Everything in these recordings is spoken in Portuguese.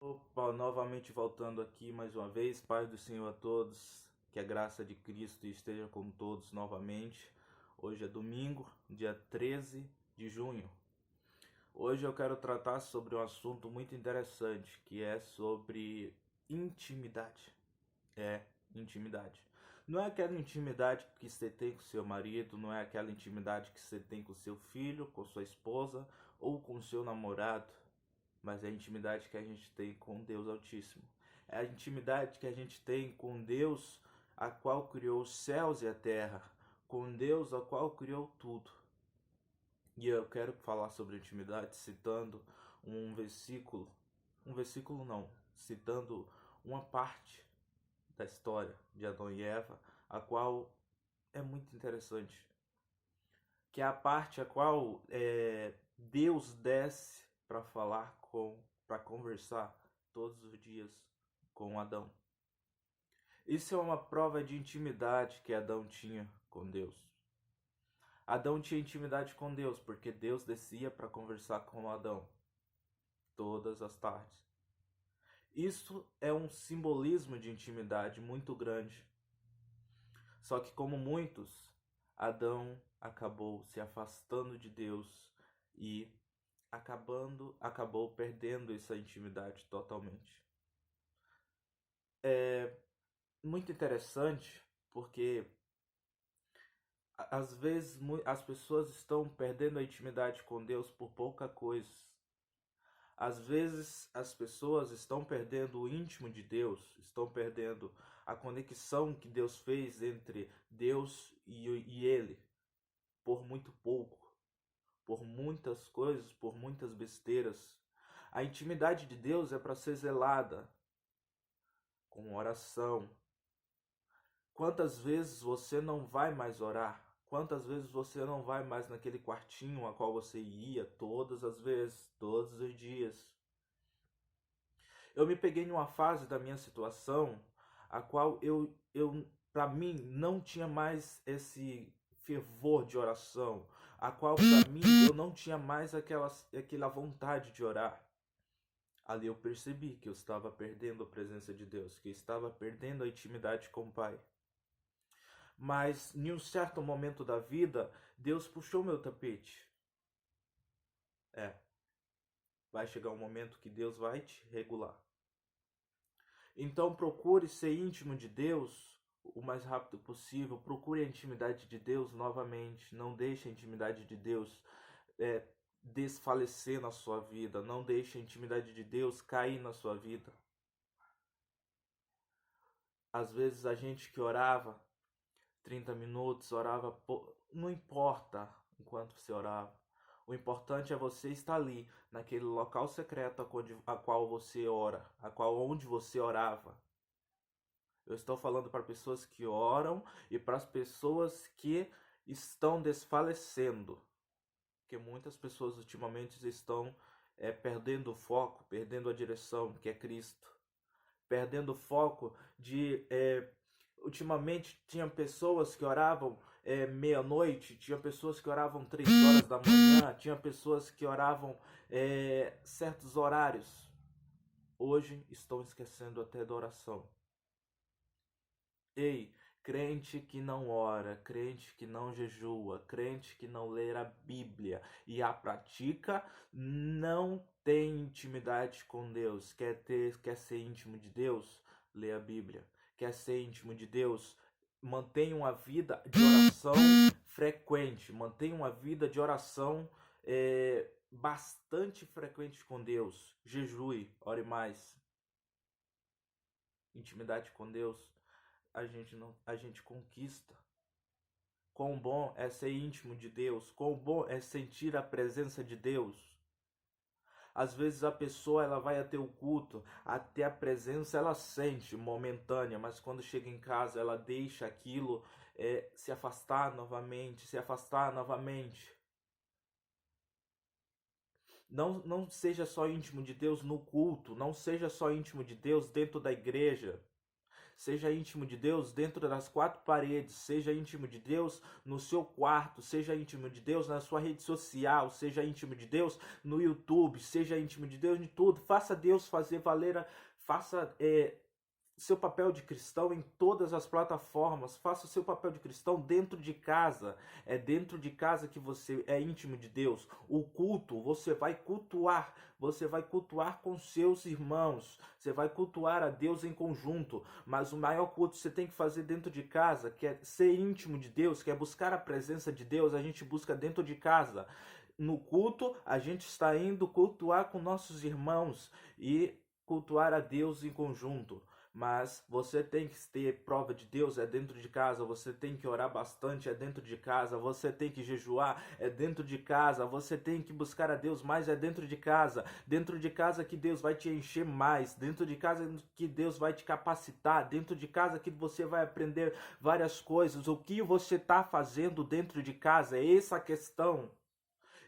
Opa, novamente voltando aqui mais uma vez, paz do Senhor a todos, que a graça de Cristo esteja com todos novamente. Hoje é domingo, dia 13 de junho. Hoje eu quero tratar sobre um assunto muito interessante, que é sobre intimidade. É, intimidade. Não é aquela intimidade que você tem com seu marido, não é aquela intimidade que você tem com seu filho, com sua esposa ou com seu namorado, mas é a intimidade que a gente tem com Deus Altíssimo. É a intimidade que a gente tem com Deus, a qual criou os céus e a terra, com Deus, a qual criou tudo. E eu quero falar sobre intimidade citando um versículo não, citando uma parte da história de Adão e Eva, a qual é muito interessante, que é a parte a qual Deus desce para falar para conversar todos os dias com Adão. Isso é uma prova de intimidade que Adão tinha com Deus. Adão tinha intimidade com Deus porque Deus descia para conversar com Adão todas as tardes. Isso é um simbolismo de intimidade muito grande. Só que como muitos, Adão acabou se afastando de Deus e acabou perdendo essa intimidade totalmente. É muito interessante porque às vezes as pessoas estão perdendo a intimidade com Deus por pouca coisa. Às vezes as pessoas estão perdendo o íntimo de Deus, estão perdendo a conexão que Deus fez entre Deus e ele por muito pouco, por muitas coisas, por muitas besteiras. A intimidade de Deus é para ser zelada com oração. Quantas vezes você não vai mais orar? Quantas vezes você não vai mais naquele quartinho a qual você ia todas as vezes, todos os dias? Eu me peguei numa fase da minha situação a qual eu para mim não tinha mais esse fervor de oração, a qual para mim eu não tinha mais aquela vontade de orar. Ali eu percebi que eu estava perdendo a presença de Deus, que eu estava perdendo a intimidade com o Pai. Mas em um certo momento da vida, Deus puxou meu tapete. É, vai chegar um momento que Deus vai te regular. Então procure ser íntimo de Deus o mais rápido possível. Procure a intimidade de Deus novamente. Não deixe a intimidade de Deus desfalecer na sua vida. Não deixe a intimidade de Deus cair na sua vida. Às vezes a gente que orava 30 minutos, orava, não importa enquanto você orava. O importante é você estar ali, naquele local secreto a qual você ora, onde você orava. Eu estou falando para pessoas que oram e para as pessoas que estão desfalecendo. Porque muitas pessoas ultimamente estão perdendo o foco, perdendo a direção, que é Cristo. Perdendo o foco de... ultimamente tinha pessoas que oravam meia-noite, tinha pessoas que oravam 3 horas da manhã, tinha pessoas que oravam certos horários. Hoje estão esquecendo até da oração. Ei, crente que não ora, crente que não jejua, crente que não lê a Bíblia e a pratica, não tem intimidade com Deus. Quer ser íntimo de Deus? Lê a Bíblia. Quer ser íntimo de Deus? Mantenha uma vida de oração frequente. Mantenha uma vida de oração bastante frequente com Deus. Jejue, ore mais. Intimidade com Deus a gente conquista. Quão bom é ser íntimo de Deus, quão bom é sentir a presença de Deus. Às vezes a pessoa ela vai até o culto, até a presença ela sente momentânea, mas quando chega em casa ela deixa aquilo se afastar novamente, se afastar novamente. Não seja só íntimo de Deus no culto, não seja só íntimo de Deus dentro da igreja. seja íntimo de Deus dentro das quatro paredes, seja íntimo de Deus no seu quarto, seja íntimo de Deus na sua rede social, seja íntimo de Deus no YouTube, seja íntimo de Deus em tudo. Faça Deus fazer valer, faça seu papel de cristão em todas as plataformas. Faça o seu papel de cristão dentro de casa. É dentro de casa que você é íntimo de Deus. O culto, você vai cultuar com seus irmãos. Você vai cultuar a Deus em conjunto. Mas o maior culto você tem que fazer dentro de casa, que é ser íntimo de Deus, que é buscar a presença de Deus. A gente busca dentro de casa. No culto, a gente está indo cultuar com nossos irmãos e cultuar a Deus em conjunto. Mas você tem que ter prova de Deus, é dentro de casa. Você tem que orar bastante, é dentro de casa. Você tem que jejuar, é dentro de casa. Você tem que buscar a Deus mais, é dentro de casa. Dentro de casa que Deus vai te encher mais. Dentro de casa que Deus vai te capacitar. Dentro de casa que você vai aprender várias coisas. O que você está fazendo dentro de casa? É essa a questão.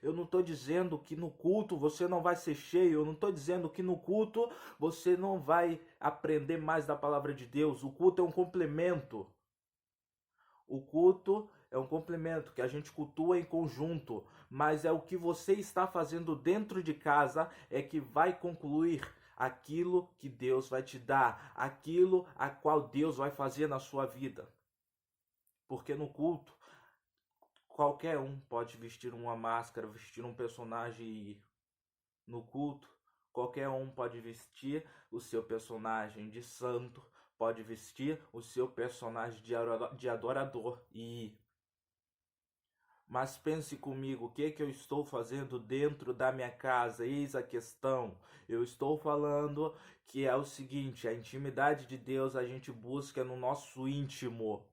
Eu não estou dizendo que no culto você não vai ser cheio. Eu não estou dizendo que no culto você não vai aprender mais da palavra de Deus. O culto é um complemento. O culto é um complemento que a gente cultua em conjunto. Mas é o que você está fazendo dentro de casa é que vai concluir aquilo que Deus vai te dar. Aquilo a qual Deus vai fazer na sua vida. Porque no culto qualquer um pode vestir uma máscara, vestir um personagem e ir. No culto, qualquer um pode vestir o seu personagem de santo, pode vestir o seu personagem de adorador e ir. Mas pense comigo, o que eu estou fazendo dentro da minha casa? Eis a questão. Eu estou falando que é o seguinte, a intimidade de Deus a gente busca no nosso íntimo.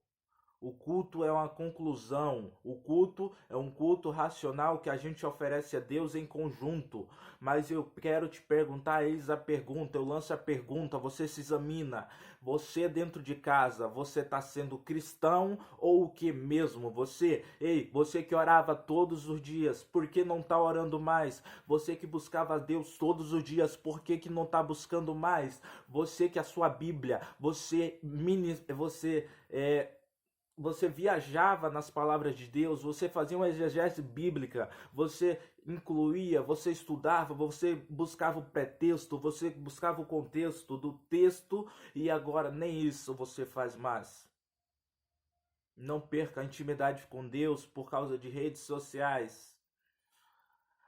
O culto é uma conclusão, o culto é um culto racional que a gente oferece a Deus em conjunto. Mas eu quero te perguntar, eis a pergunta, eu lanço a pergunta, você se examina. Você dentro de casa, você está sendo cristão ou o que mesmo? Você que orava todos os dias, por que não está orando mais? Você que buscava a Deus todos os dias, por que não está buscando mais? Você que a sua Bíblia, você viajava nas palavras de Deus, você fazia uma exegese bíblica, você incluía, você estudava, você buscava o pretexto, você buscava o contexto do texto e agora nem isso você faz mais. Não perca a intimidade com Deus por causa de redes sociais.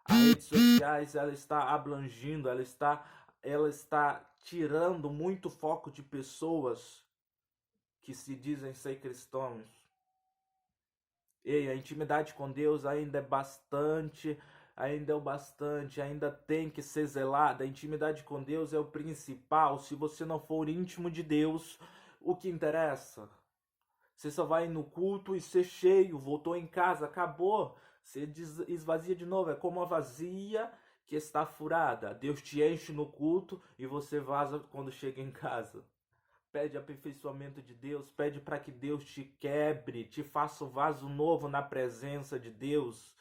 As redes sociais, ela está abrangindo, ela está tirando muito foco de pessoas que se dizem ser cristãos. A intimidade com Deus ainda é o bastante, ainda tem que ser zelada. A intimidade com Deus é o principal. Se você não for íntimo de Deus, o que interessa? Você só vai no culto e ser cheio, voltou em casa, acabou. Você esvazia de novo, é como a vazia que está furada. Deus te enche no culto e você vaza quando chega em casa. Pede aperfeiçoamento de Deus, pede para que Deus te quebre, te faça um vaso novo na presença de Deus.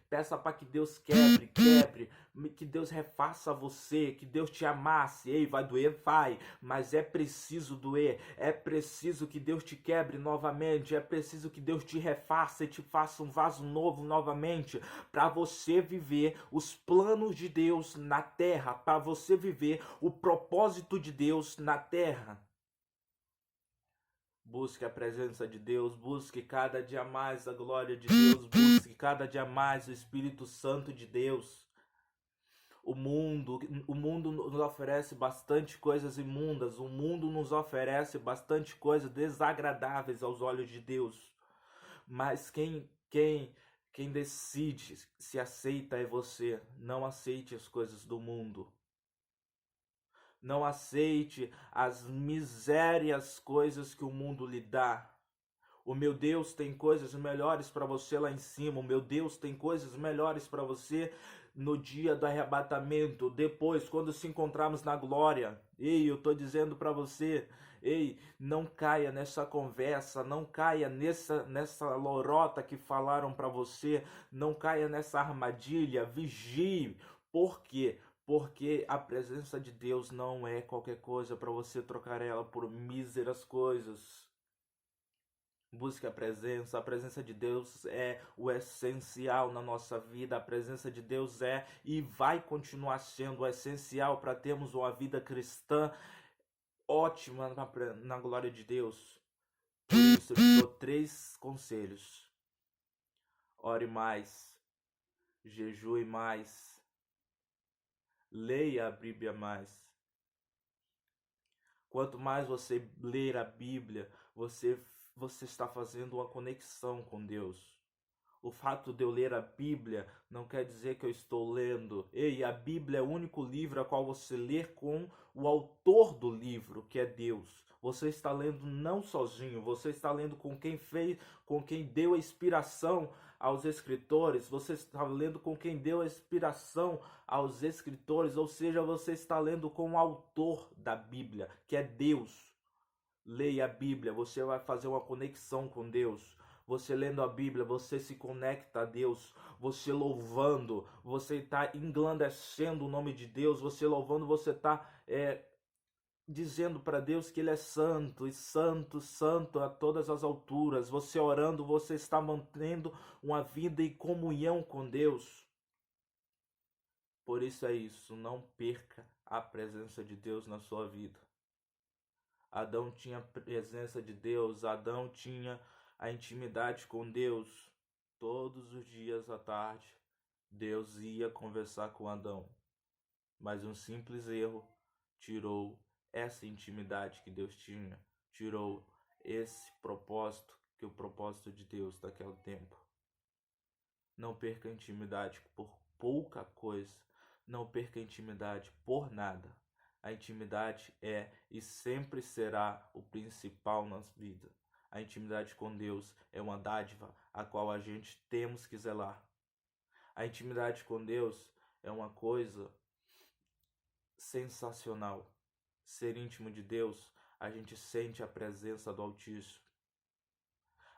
Peça para que Deus quebre, que Deus refaça você, que Deus te amasse. Vai doer? Vai, mas é preciso doer, é preciso que Deus te quebre novamente, é preciso que Deus te refaça e te faça um vaso novo novamente, para você viver os planos de Deus na terra, para você viver o propósito de Deus na terra. Busque a presença de Deus, busque cada dia mais a glória de Deus, busque cada dia mais o Espírito Santo de Deus. O mundo nos oferece bastante coisas imundas, o mundo nos oferece bastante coisas desagradáveis aos olhos de Deus. Mas quem decide se aceita é você. Não aceite as coisas do mundo. Não aceite as misérias coisas que o mundo lhe dá. O meu Deus tem coisas melhores para você lá em cima. O meu Deus tem coisas melhores para você no dia do arrebatamento. Depois, quando se encontrarmos na glória. Eu estou dizendo para você, não caia nessa conversa, não caia nessa lorota que falaram para você, não caia nessa armadilha. Vigie. Por quê? Porque a presença de Deus não é qualquer coisa para você trocar ela por míseras coisas. Busque a presença de Deus é o essencial na nossa vida, a presença de Deus é e vai continuar sendo o essencial para termos uma vida cristã ótima na glória de Deus. Por isso eu te dou 3 conselhos: ore mais, jejue mais, leia a Bíblia mais. Quanto mais você ler a Bíblia, você está fazendo uma conexão com Deus. O fato de eu ler a Bíblia não quer dizer que eu estou lendo. Ei, a Bíblia é o único livro a qual você lê com o autor do livro, que é Deus. Você está lendo não sozinho, você está lendo com quem fez, com quem deu a inspiração aos escritores, você está lendo com quem deu a inspiração aos escritores, ou seja, você está lendo com o autor da Bíblia, que é Deus. Leia a Bíblia, você vai fazer uma conexão com Deus. Você lendo a Bíblia, você se conecta a Deus. Você louvando, você está englandecendo o nome de Deus. Você louvando, você está dizendo para Deus que Ele é santo, e santo, santo a todas as alturas. Você orando, você está mantendo uma vida em comunhão com Deus. Por isso é isso, não perca a presença de Deus na sua vida. Adão tinha a presença de Deus, Adão tinha a intimidade com Deus. Todos os dias à tarde, Deus ia conversar com Adão. Mas um simples erro tirou essa intimidade que Deus tinha, tirou esse propósito, que é o propósito de Deus daquele tempo. Não perca a intimidade por pouca coisa, não perca a intimidade por nada. A intimidade é e sempre será o principal na vida. A intimidade com Deus é uma dádiva a qual a gente temos que zelar. A intimidade com Deus é uma coisa sensacional. Ser íntimo de Deus, a gente sente a presença do Altíssimo.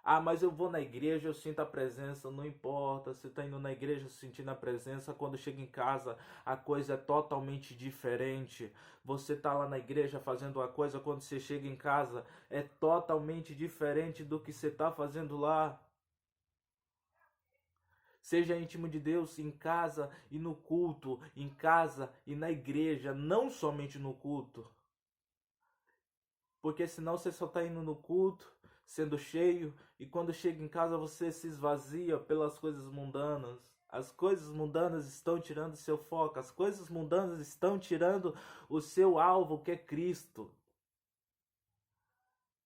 Ah, mas eu vou na igreja, eu sinto a presença, não importa. Você está indo na igreja sentindo a presença, quando chega em casa a coisa é totalmente diferente. Você está lá na igreja fazendo uma coisa, quando você chega em casa é totalmente diferente do que você está fazendo lá. Seja íntimo de Deus em casa e no culto, em casa e na igreja, não somente no culto. Porque senão você só está indo no culto, sendo cheio, e quando chega em casa você se esvazia pelas coisas mundanas. As coisas mundanas estão tirando seu foco, as coisas mundanas estão tirando o seu alvo, que é Cristo.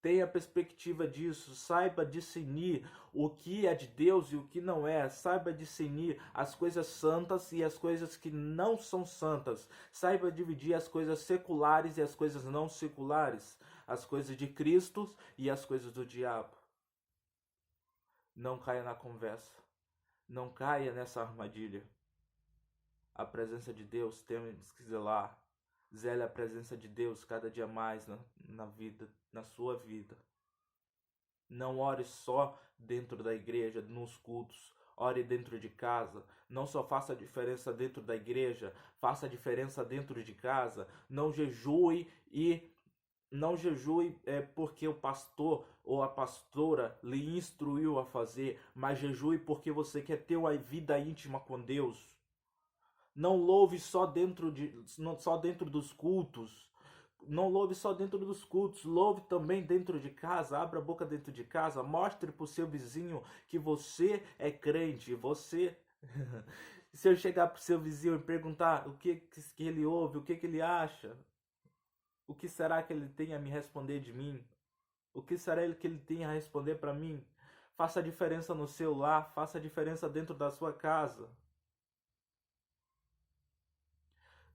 Tenha perspectiva disso, saiba discernir o que é de Deus e o que não é, saiba discernir as coisas santas e as coisas que não são santas, saiba dividir as coisas seculares e as coisas não seculares, as coisas de Cristo e as coisas do diabo. Não caia na conversa, não caia nessa armadilha. A presença de Deus temos que zelar. Zele a presença de Deus cada dia mais na vida, na sua vida. Não ore só dentro da igreja, nos cultos. Ore dentro de casa. Não só faça a diferença dentro da igreja, faça a diferença dentro de casa. Não jejue porque o pastor ou a pastora lhe instruiu a fazer, mas jejue porque você quer ter uma vida íntima com Deus. Não louve só dentro dos cultos. Não louve só dentro dos cultos. Louve também dentro de casa. Abra a boca dentro de casa. Mostre para o seu vizinho que você é crente. Você... Se eu chegar para o seu vizinho e perguntar o que ele ouve, o que ele acha, o que será que ele tem a me responder de mim? O que será que ele tem a responder para mim? Faça a diferença no seu lar. Faça a diferença dentro da sua casa.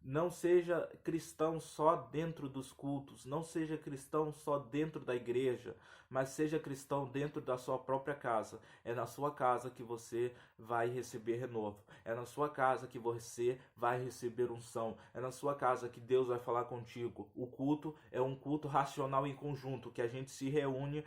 Não seja cristão só dentro dos cultos, não seja cristão só dentro da igreja, mas seja cristão dentro da sua própria casa. É na sua casa que você vai receber renovo, é na sua casa que você vai receber unção, é na sua casa que Deus vai falar contigo. O culto é um culto racional em conjunto, que a gente se reúne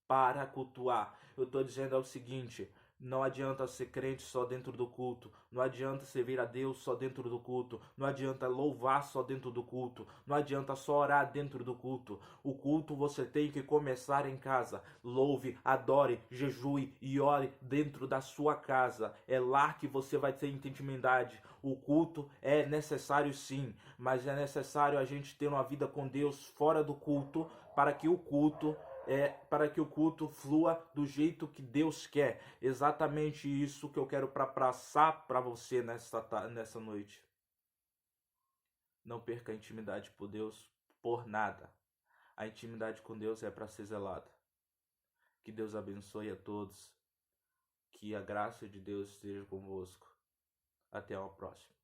para cultuar. Eu estou dizendo o seguinte: Não adianta ser crente só dentro do culto. Não adianta servir a Deus só dentro do culto. Não adianta louvar só dentro do culto. Não adianta só orar dentro do culto. O culto você tem que começar em casa. Louve, adore, jejue e ore dentro da sua casa. É lá que você vai ter intimidade. O culto é necessário sim, mas é necessário a gente ter uma vida com Deus fora do culto para que o culto flua do jeito que Deus quer. Exatamente isso que eu quero passar para você nessa noite. Não perca a intimidade por Deus por nada. A intimidade com Deus é para ser zelada. Que Deus abençoe a todos. Que a graça de Deus esteja convosco. Até a próxima.